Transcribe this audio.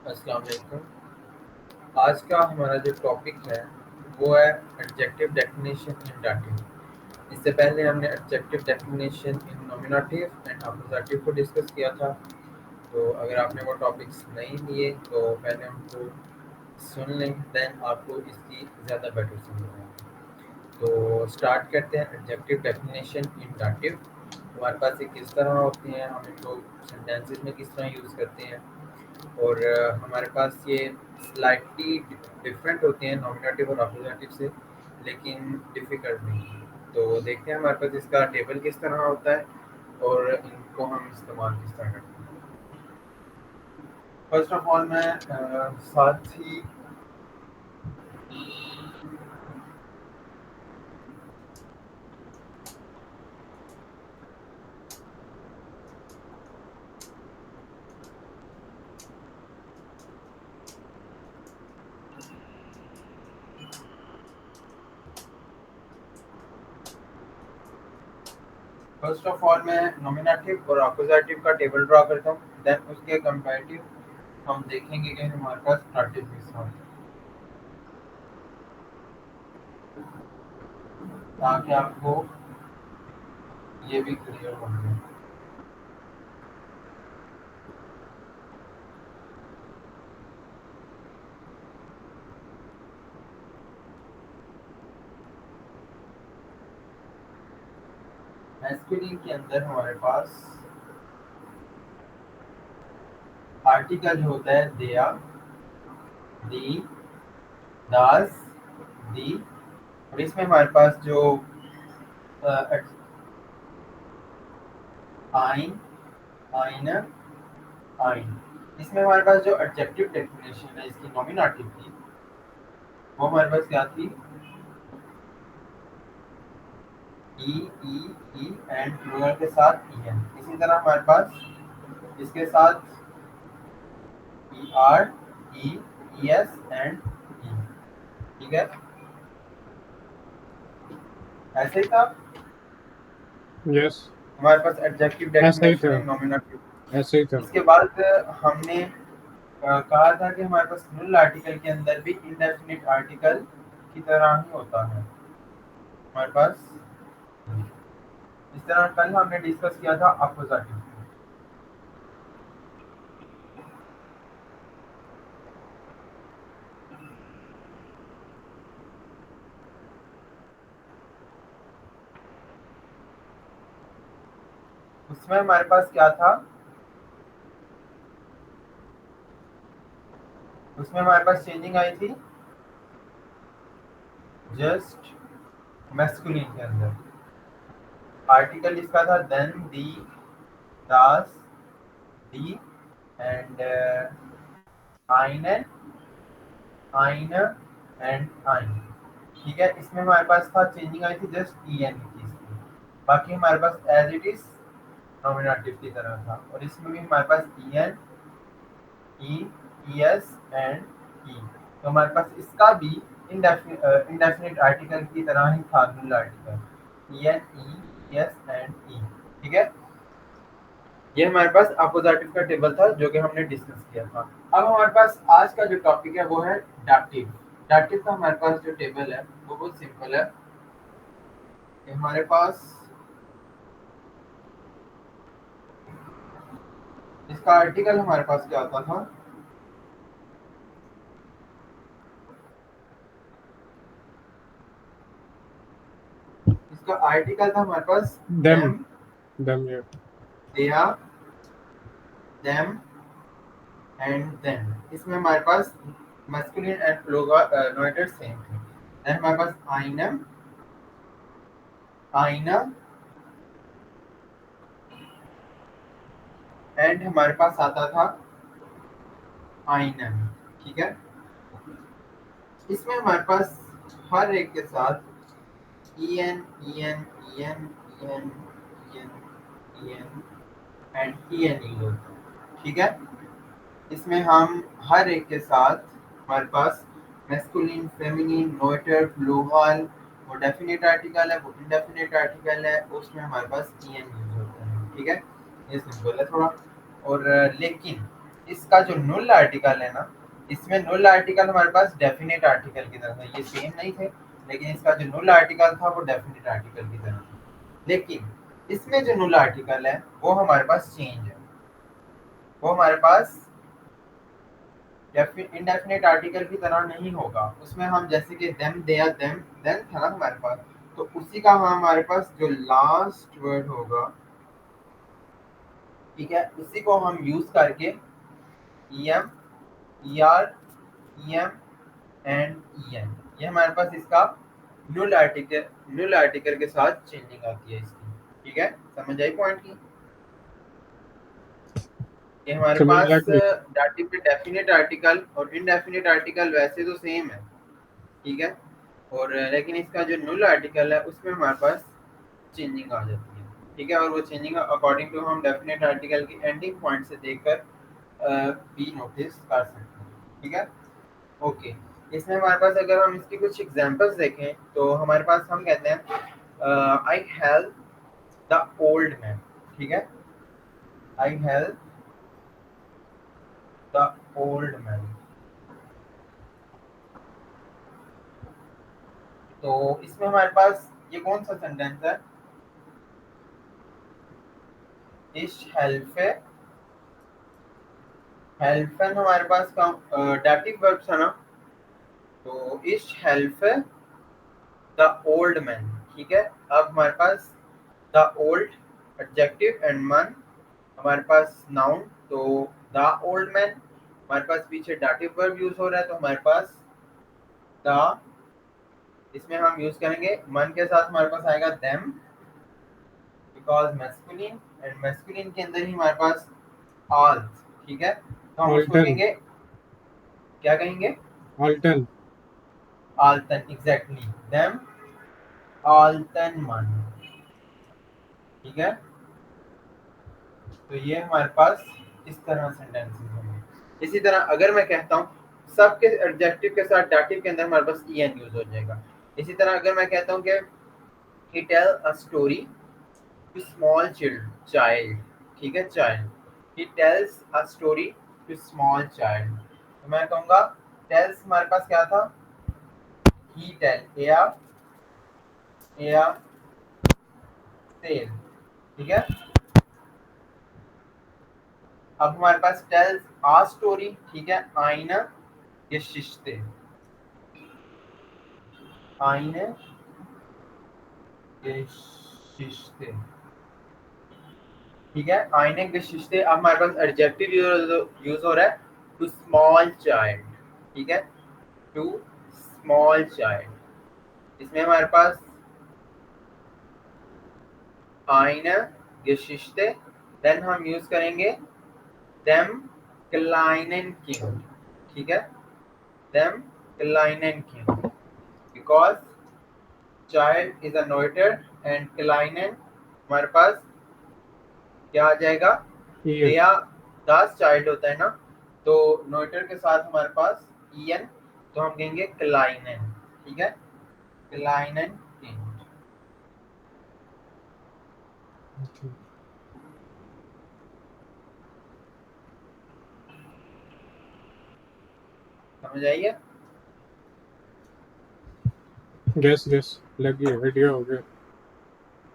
अस्सलाम वालेकुम। आज का हमारा जो टॉपिक है वो है एडजेक्टिव डेफिनेशन इन डाटिव। इससे पहले हमने adjective definition in nominative and appositive को डिस्कस किया था। तो अगर आपने वो टॉपिक्स नहीं लिए तो पहले उनको सुन लें, देन आपको इसकी ज़्यादा बेटर समझ आएगी। तो स्टार्ट करते हैं एडजेक्टिव डेफिनेशन इन डाटिव। हमारे पास ये किस तरह होती हैं, हम इनको सेंटेंसेस में किस तरह यूज़ करते हैं, और हमारे पास ये स्लाइटली डिफरेंट होते हैं नॉमिनेटिव और अपोजिटिव से, लेकिन डिफ़िकल्ट नहीं है। तो देखते हैं हमारे पास इसका टेबल किस तरह होता है और इनको हम इस्तेमाल किस तरह करते हैं। फर्स्ट ऑफ ऑल मैं साथ ही फर्स्ट ऑफ ऑल मैं नॉमिनेटिव और अपोजिटिव का टेबल ड्रा करता हूँ, देन उसके कंपैरेटिव हम देखेंगे कि हमारे पास डाटिव किस तरह होता है, ताकि आपको ये भी क्लियर हो जाए। मैस्कुलिन के अंदर हमारे पास आर्टिकल होता है दिया, दी, दास, दी, और इसमें हमारे पास जो आइन, आइन, आइन, इसमें हमारे पास जो एडजेक्टिव डेफिनेशन है इसकी नॉमिनेटिव की, वो हमारे पास क्या थी? ई, ई, ई एंड प्लूरल के साथ ई एन। इसी तरह हमारे पास इसके साथ E R, E, E S and E. ठीक है, ऐसे ही था यस, हमारे पास एडजेक्टिव ऐसा ही डेफिनेशन था, एंड नॉमिनेटिव। ऐसा ही था। इसके बाद हमने कहा था कि हमारे पास नुल आर्टिकल के अंदर भी इंडेफिनिट आर्टिकल की तरह ही होता है हमारे पास। इस तरह कल हमने डिस्कस किया था अपोजिटिव। उसमें हमारे पास क्या था? उसमें हमारे पास चेंजिंग आई थी जस्ट मैस्कुलिन के अंदर। आर्टिकल इसका था then, the, Das, the and आइन, आइन एंड आइन। ठीक है, इसमें हमारे पास था चेंजिंग आई थी जस्ट ई एन की इसकी। बाकी हमारे पास एज इट इज नॉमिनेटिव की तरह था, और इसमें भी हमारे पास E N, E, E S and E. तो हमारे पास इसका भी इंडेफिनिट आर्टिकल की तरह ही था नुल article, E N, E S and E. ठीक है, ये हमारे पास अपोजिटिव का टेबल था जो कि हमने डिस्कस किया था। अब हमारे पास आज का जो टॉपिक है वो है डाटिव। डाटिव का हमारे पास जो टेबल है वो बहुत सिंपल है। कि हमारे पास इसका आर्टिकल हमारे पास क्या होता था? इसका आर्टिकल था हमारे पास देम, देम, देम, या देया, देम एंड देन। इसमें हमारे पास मैस्कुलिन एंड प्लूरल सेम थे। देन हमारे पास आइनम, आइना एंड हमारे पास आता था आइनम। ठीक है, इसमें हमारे पास हर एक के साथ E N, E N, E N, E N, E N, E N and E N use होता है। ठीक है, इसमें हम हर एक के साथ हमारे पास मैस्कुलिन, फेमिनिन, नोएटर, प्लूरल, वो डेफिनेट आर्टिकल है, वो इंडेफिनेट आर्टिकल है, उसमें हमारे पास ई एन यूज होता है। ठीक है, ये सिंपल है थोड़ा। और लेकिन इसका जो नुल आर्टिकल है ना, इसमें नुल आर्टिकल हमारे पास डेफिनेट आर्टिकल की तरह था, ये सेम नहीं थे, लेकिन इसका जो नुल आर्टिकल था वो डेफिनेट आर्टिकल की तरह था। लेकिन इसमें जो नुल आर्टिकल है वो हमारे पास चेंज है, वो हमारे पास इंडेफिनेट आर्टिकल की तरह नहीं होगा। उसमें हम जैसे कि देम, देयर, देन था ना हमारे पास, तो उसी का हमारे पास जो लास्ट वर्ड होगा, ठीक है, उसी को हम यूज करके em, er, em and en, ये हमारे पास इसका नुल आर्टिकल के साथ चेंजिंग आती है इसकी। ठीक है, समझ आई पॉइंट की? ये हमारे समझ पास लग गई। डाटिव में डेफिनेट आर्टिकल और इनडेफिनेट आर्टिकल वैसे तो सेम है, ठीक है, और लेकिन इसका जो नुल आर्टिकल है उसमें हमारे पास चेंजिंग आ जाती है। ठीक है, और वो चेंजिंग अकॉर्डिंग टू हम डेफिनेट आर्टिकल की एंडिंग पॉइंट से देखकर भी नोटिस कर सकते हैं। ठीक है, ओके। इसमें हमारे पास अगर हम इसकी कुछ एग्जांपल्स देखें तो हमारे पास हम कहते हैं I help the old man. ठीक है, I help the old man. तो इसमें हमारे पास ये कौन सा सेंटेंस है? इस हेल्प, हेल्पन हमारे पास का डाटिव वर्ब था ना, तो इस हेल्प द ओल्ड मैन। ठीक है, अब हमारे पास the old adjective and man हमारे पास नाउन, तो द ओल्ड मैन हमारे पास पीछे डाटिव वर्ब यूज हो रहा है, तो हमारे पास द, इसमें हम यूज करेंगे मन के साथ, हमारे पास आएगा them, because masculine, and masculine के अंदर ही हमारे पास ऑल। ठीक है, तो हम उसको ऑल्टन, कहेंगे, क्या कहेंगे? Alton. Ultron, exactly, them Ultron मन। ठीक है, तो ये हमारे पास इस तरह सेंटेंसेस होंगे। इसी तरह अगर मैं कहता हूँ सबके एडजेक्टिव के साथ डाटिव के अंदर हमारे पास en यूज हो जाएगा। इसी तरह अगर मैं कहता हूँ कि he tell a story to small child, ठीक है, child, he tells a story to small child, तो मैं कहूँगा tells हमारे पास क्या था? he tell, या tell। ठीक है, अब हमारे पास टेल्स आ स्टोरी, ठीक है, आईना Geschichte, eine Geschichte। ठीक है, eine Geschichte। अब हमारे पास एडजेक्टिव यूज हो रहा है टू स्मॉल चाइल्ड। ठीक है, टू स्मॉल चाइल्ड, इसमें हमारे पास eine Geschichte, देन हम यूज करेंगे dem kleinen Kind। ठीक है, dem kleinen Kind, because child is a neuter and kleinen हमारे पास क्या आ जाएगा? ईयर। दया दास चाइल्ड होता है ना, तो नोइटर के साथ हमारे पास en, तो हम कहेंगे kleinen। ठीक है, kleinen Kind। समझ आइए? यस यस, लग गई, आइडिया हो गया।